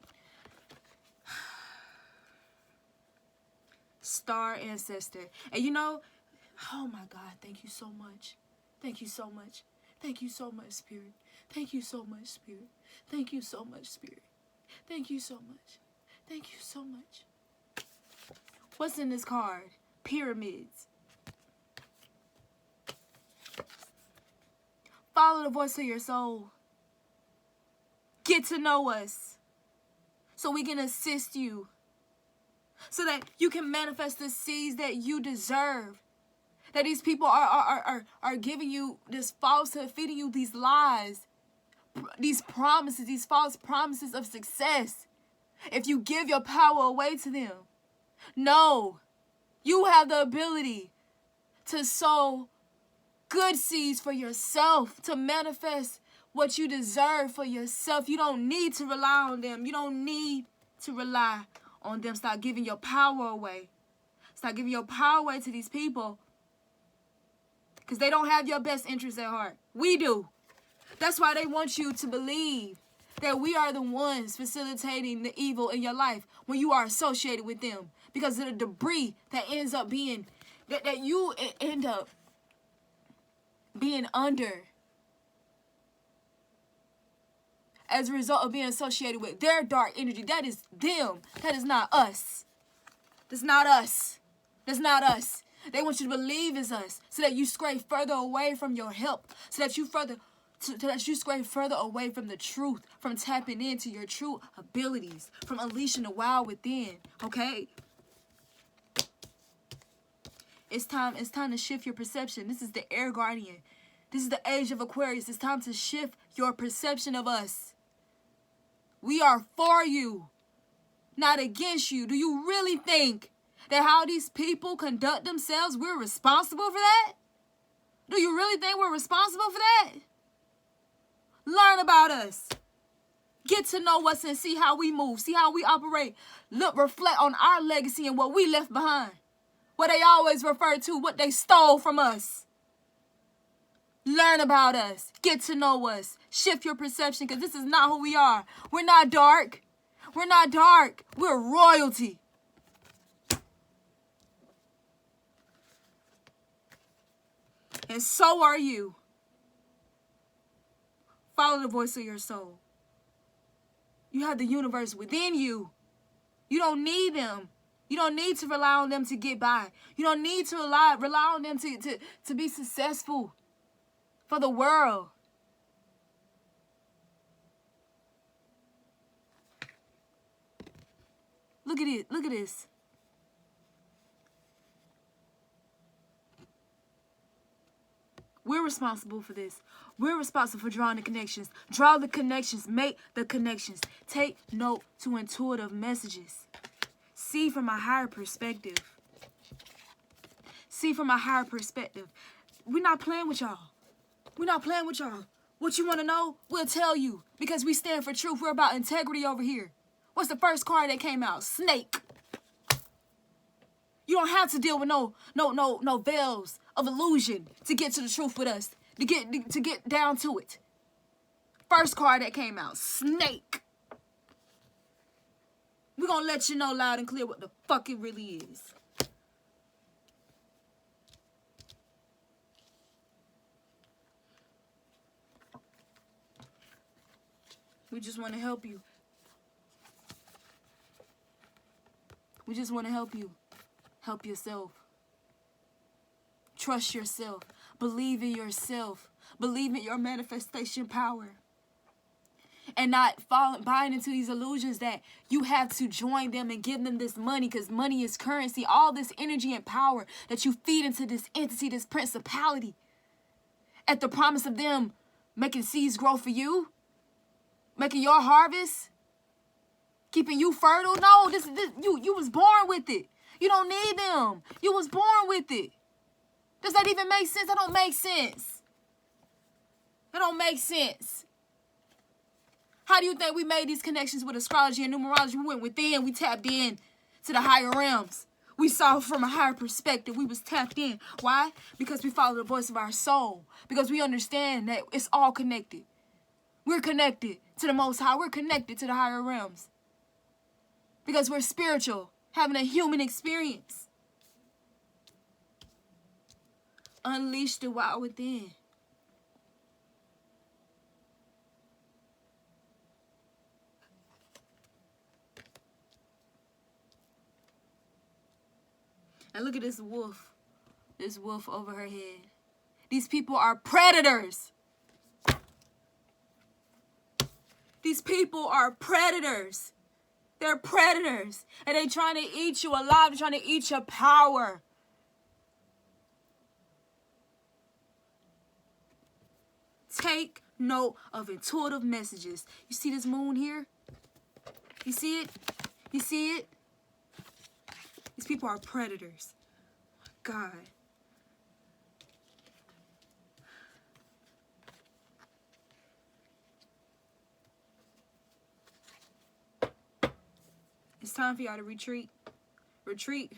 star ancestor. And oh my God, thank you so much. Thank you so much. Thank you so much, Spirit. Thank you so much, Spirit. Thank you so much, Spirit. Thank you so much. Thank you so much. What's in this card? Pyramids. Follow the voice of your soul. Get to know us so we can assist you, so that you can manifest the seeds that you deserve. That these people are giving you this falsehood, feeding you these lies, these promises, these false promises of success. If you give your power away to them, no, you have the ability to sow good seeds for yourself, to manifest what you deserve for yourself. You don't need to rely on them. You don't need to rely on them. Stop giving your power away. Stop giving your power away to these people. Because they don't have your best interests at heart. We do. That's why they want you to believe that we are the ones facilitating the evil in your life when you are associated with them. Because of the debris that ends up being, that you end up being under as a result of being associated with their dark energy. That is them. That is not us. That's not us. That's not us. They want you to believe it's us so that you stray further away from your help, so that you stray further away from the truth, from tapping into your true abilities, from unleashing the wild within, okay? It's time to shift your perception. This is the air guardian. This is the age of Aquarius. It's time to shift your perception of us. We are for you, not against you. Do you really think that how these people conduct themselves, we're responsible for that? Do you really think we're responsible for that? Learn about us. Get to know us and see how we move. See how we operate. Look, reflect on our legacy and what we left behind. What they always refer to, what they stole from us. Learn about us. Get to know us. Shift your perception, because this is not who we are. We're not dark. We're not dark. We're royalty. And so are you. Follow the voice of your soul. You have the universe within you. You don't need them. You don't need to rely on them to get by. You don't need to rely on them to be successful for the world. Look at it. Look at this. We're responsible for this. We're responsible for drawing the connections. Draw the connections. Make the connections. Take note to intuitive messages. See from a higher perspective. See from a higher perspective. We're not playing with y'all. We're not playing with y'all. What you want to know, we'll tell you. Because we stand for truth. We're about integrity over here. What's the first card that came out? Snake. You don't have to deal with no veils of illusion to get to the truth with us. To get down to it. First card that came out. Snake. We're going to let you know loud and clear what the fuck it really is. We just want to help you. We just want to help you. Help yourself. Trust yourself. Believe in yourself. Believe in your manifestation power. And not buying into these illusions that you have to join them and give them this money, because money is currency. All this energy and power that you feed into this entity, this principality, at the promise of them making seeds grow for you, making your harvest, keeping you fertile. No, you was born with it. You don't need them. You was born with it. Does that even make sense? That don't make sense. That don't make sense. How do you think we made these connections with astrology and numerology? We went within. We tapped in to the higher realms. We saw from a higher perspective. We was tapped in. Why? Because we follow the voice of our soul. Because we understand that it's all connected. We're connected to the Most High. We're connected to the higher realms. Because we're spiritual, having a human experience. Unleash the wild within. And look at this wolf. This wolf over her head. These people are predators. These people are predators. They're predators. And they're trying to eat you alive. They're trying to eat your power. Take note of intuitive messages. You see this moon here? You see it? You see it? These people are predators. God. It's It's time for y'all to retreat. Retreat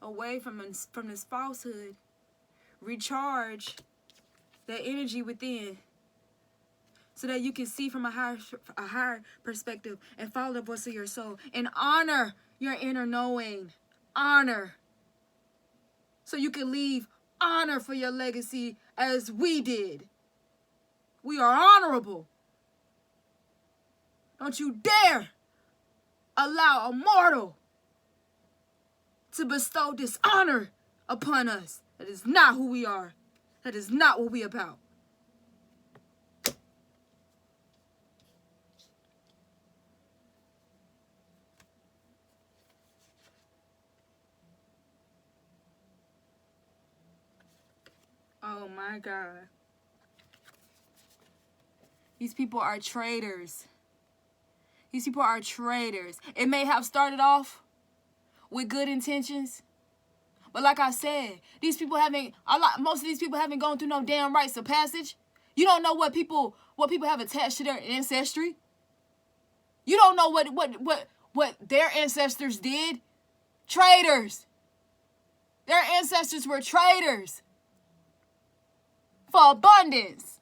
away from this falsehood. Recharge that energy within so that you can see from a higher perspective and follow the voice of your soul and honor your inner knowing. Honor. So you can leave honor for your legacy as we did. We are honorable. Don't you dare allow a mortal to bestow dishonor upon us. That is not who we are. That is not what we about. Oh my God. These people are traitors. These people are traitors. It may have started off with good intentions, but like I said, most of these people haven't gone through no damn rites of passage. You don't know what people have attached to their ancestry. You don't know what their ancestors did. Traitors. Their ancestors were traitors for abundance.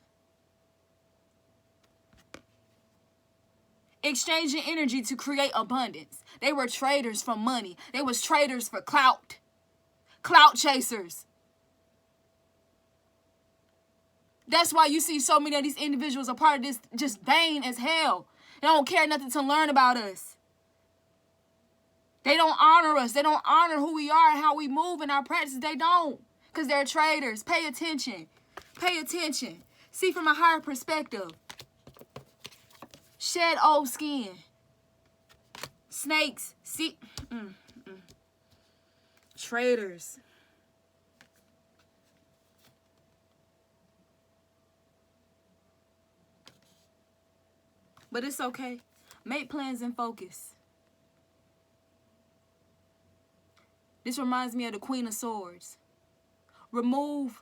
Exchanging energy to create abundance. They were traders for money. They was traders for clout. Clout chasers. That's why you see so many of these individuals a part of this just vain as hell. They don't care nothing to learn about us. They don't honor us. They don't honor who we are and how we move in our practices. They don't. Because they're traders. Pay attention. Pay attention. See from a higher perspective. Shed old skin. Snakes. See. Traitors. But it's okay. Make plans and focus. This reminds me of the Queen of Swords. Remove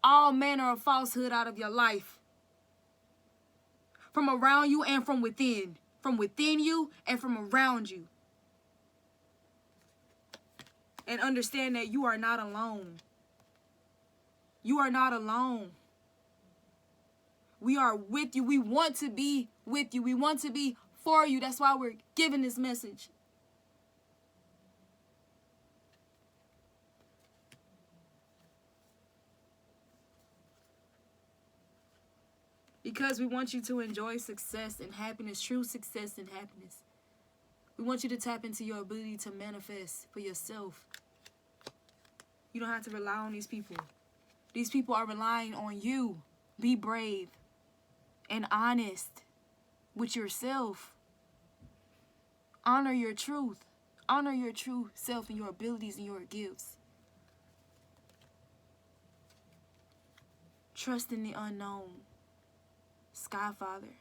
all manner of falsehood out of your life. From around you and from within. From within you and from around you. And understand that you are not alone. You are not alone. We are with you. We want to be with you. We want to be for you. That's why we're giving this message. Because we want you to enjoy success and happiness, true success and happiness. We want you to tap into your ability to manifest for yourself. You don't have to rely on these people. These people are relying on you. Be brave and honest with yourself. Honor your truth. Honor your true self and your abilities and your gifts. Trust in the unknown. Skyfather.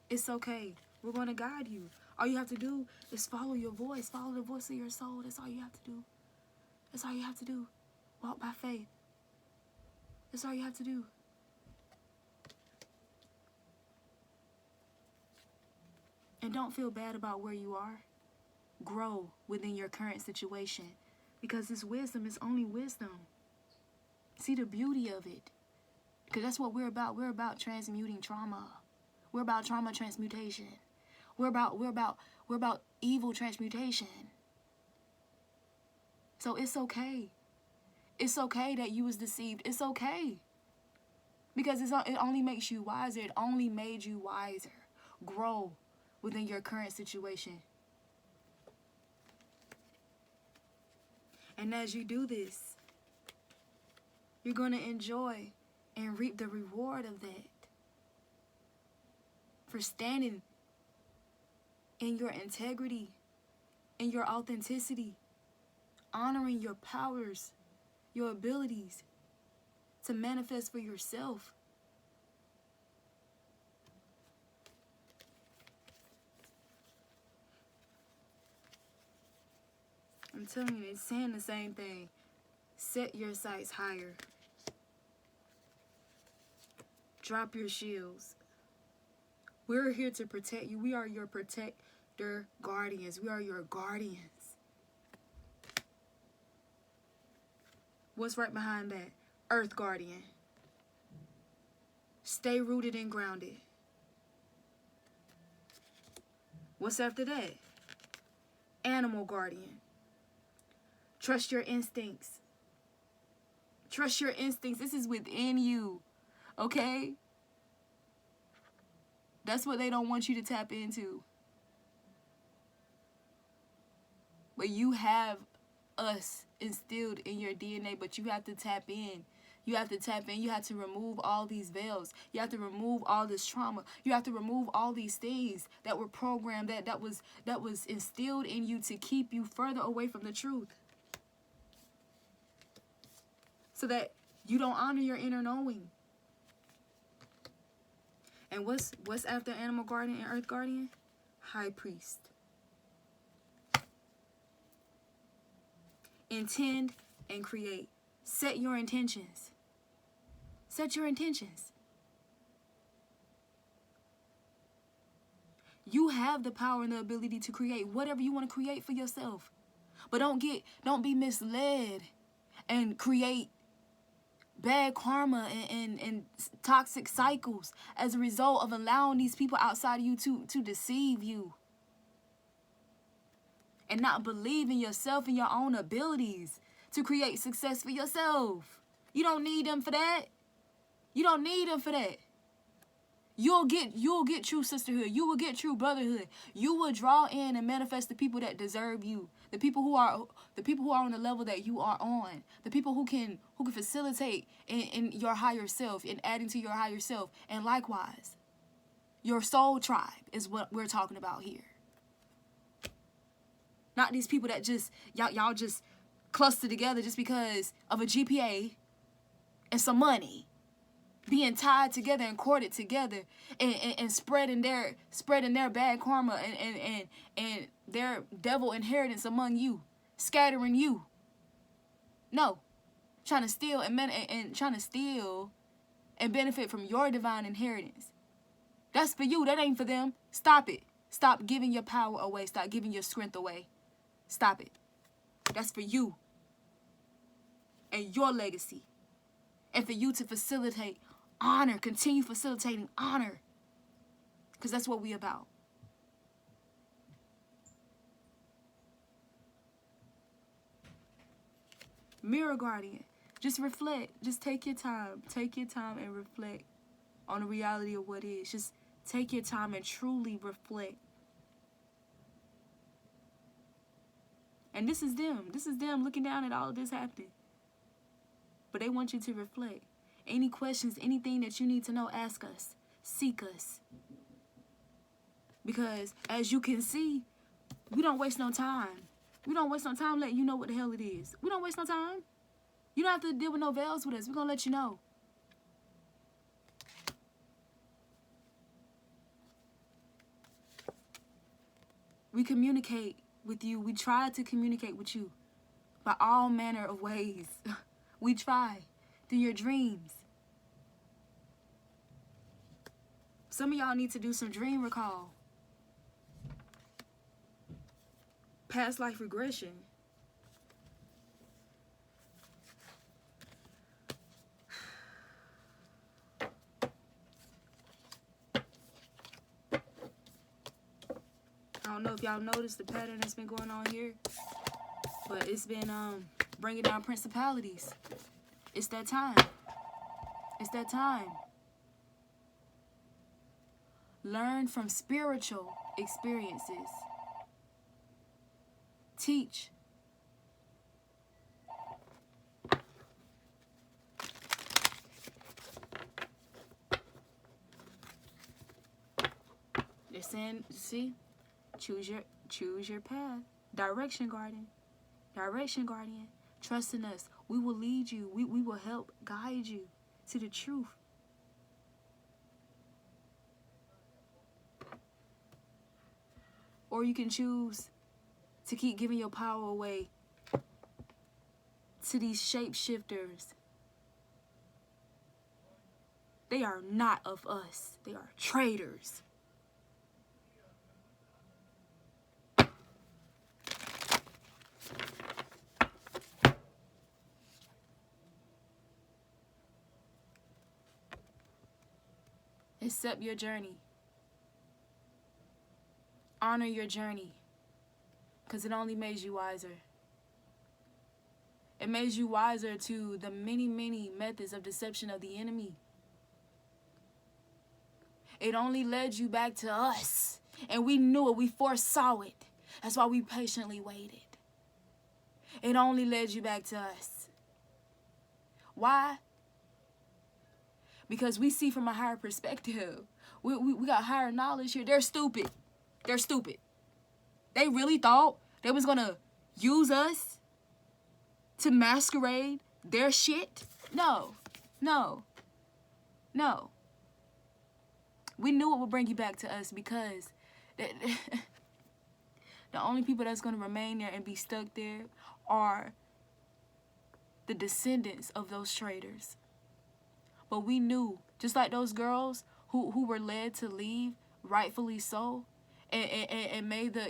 It's okay. We're going to guide you. All you have to do is follow your voice. Follow the voice of your soul. That's all you have to do. That's all you have to do. Walk by faith. That's all you have to do. And don't feel bad about where you are. Grow within your current situation. Because this wisdom is only wisdom. See the beauty of it. Because that's what we're about. We're about transmuting trauma. We're about trauma transmutation. We're about evil transmutation. So it's okay. It's okay that you was deceived. It's okay. Because it only makes you wiser. It only made you wiser. Grow within your current situation. And as you do this, you're going to enjoy and reap the reward of that. For standing in your integrity, in your authenticity, honoring your powers, your abilities to manifest for yourself. I'm telling you, it's saying the same thing. Set your sights higher. Drop your shields. We're here to protect you. We are your protector guardians. We are your guardians. What's right behind that? Earth guardian. Stay rooted and grounded. What's after that? Animal guardian. Trust your instincts. Trust your instincts. This is within you. Okay? That's what they don't want you to tap into. But you have us instilled in your DNA, but you have to tap in. You have to tap in. You have to remove all these veils. You have to remove all this trauma. You have to remove all these things that were programmed, that was instilled in you to keep you further away from the truth. So that you don't honor your inner knowing. And what's after animal guardian and earth guardian? High priest. Intend and create. Set your intentions. Set your intentions. You have the power and the ability to create whatever you want to create for yourself. But don't be misled and create bad karma and toxic cycles as a result of allowing these people outside of you to deceive you. And not believe in yourself and your own abilities to create success for yourself. You don't need them for that. You don't need them for that. You'll get true sisterhood. You will get true brotherhood. You will draw in and manifest the people that deserve you. The people who are on the level that you are on. The people who can facilitate in your higher self and adding to your higher self. And likewise, your soul tribe is what we're talking about here. Not these people that just y'all just cluster together just because of a GPA and some money. Being tied together and corded together and spreading their bad karma and their devil inheritance among you, scattering you. No, trying to steal and benefit from your divine inheritance. That's for you. That ain't for them. Stop it. Stop giving your power away. Stop giving your strength away. Stop it. That's for you and your legacy, and for you to facilitate honor, continue facilitating honor, because that's what we about. Mirror guardian, just reflect. Just take your time and reflect on the reality of what is. Just take your time and truly reflect. And this is them looking down at all of this happening. But they want you to reflect. Any questions, anything that you need to know, ask us. Seek us. Because as you can see, we don't waste no time. We don't waste no time letting you know what the hell it is. We don't waste no time. You don't have to deal with no veils with us. We're going to let you know. We communicate with you. We try to communicate with you by all manner of ways. We try through your dreams. Some of y'all need to do some dream recall. Past life regression. I don't know if y'all noticed the pattern that's been going on here, but it's been bringing down principalities. It's that time. It's that time. Learn from spiritual experiences. Teach. They're saying, see, choose your path. Direction guardian. Direction guardian. Trust in us. We will lead you. We will help guide you to the truth. Or you can choose to keep giving your power away to these shapeshifters. They are not of us. They are traitors. Accept your journey. Honor your journey. Because it only made you wiser. It made you wiser to the many, many methods of deception of the enemy. It only led you back to us. And we knew it. We foresaw it. That's why we patiently waited. It only led you back to us. Why? Because we see from a higher perspective. We got higher knowledge here. They're stupid. They're stupid. They really thought they was going to use us to masquerade their shit? No. No. No. We knew it would bring you back to us because the only people that's going to remain there and be stuck there are the descendants of those traitors. But we knew, just like those girls who were led to leave, rightfully so, and made the,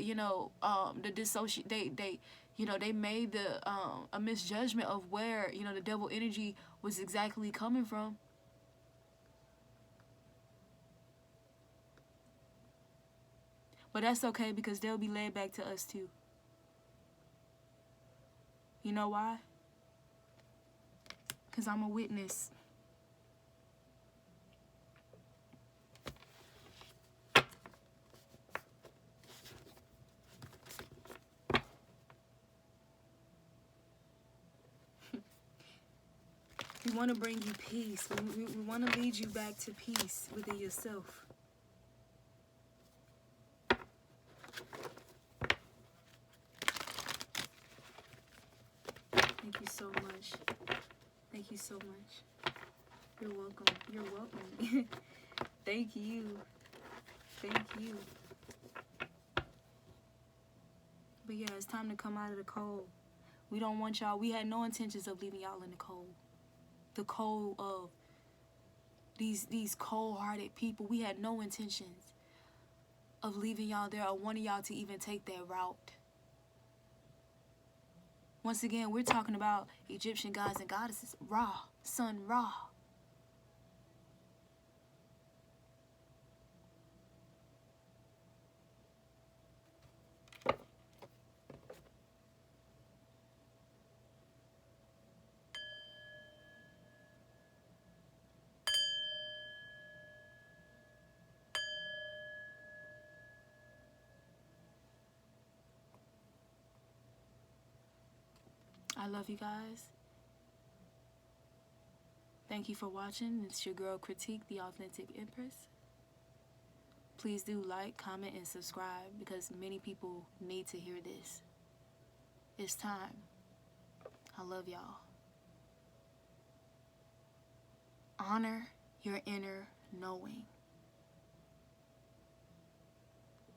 they made the a misjudgment of where, the devil energy was exactly coming from. But that's okay because they'll be led back to us too. You know why? Because I'm a witness. We want to bring you peace. We want to lead you back to peace within yourself. Thank you so much. Thank you so much. You're welcome. You're welcome. Thank you. Thank you. But yeah, it's time to come out of the cold. We don't want y'all. We had no intentions of leaving y'all in the cold. The cold of these cold-hearted people. We had no intentions of leaving y'all there or wanting y'all to even take that route. Once again, we're talking about Egyptian gods and goddesses. Ra, Sun Ra. I love you guys. Thank you for watching. It's your girl Kritek, the Authentic Empress. Please do like, comment, and subscribe because many people need to hear this. It's time. I love y'all. Honor your inner knowing.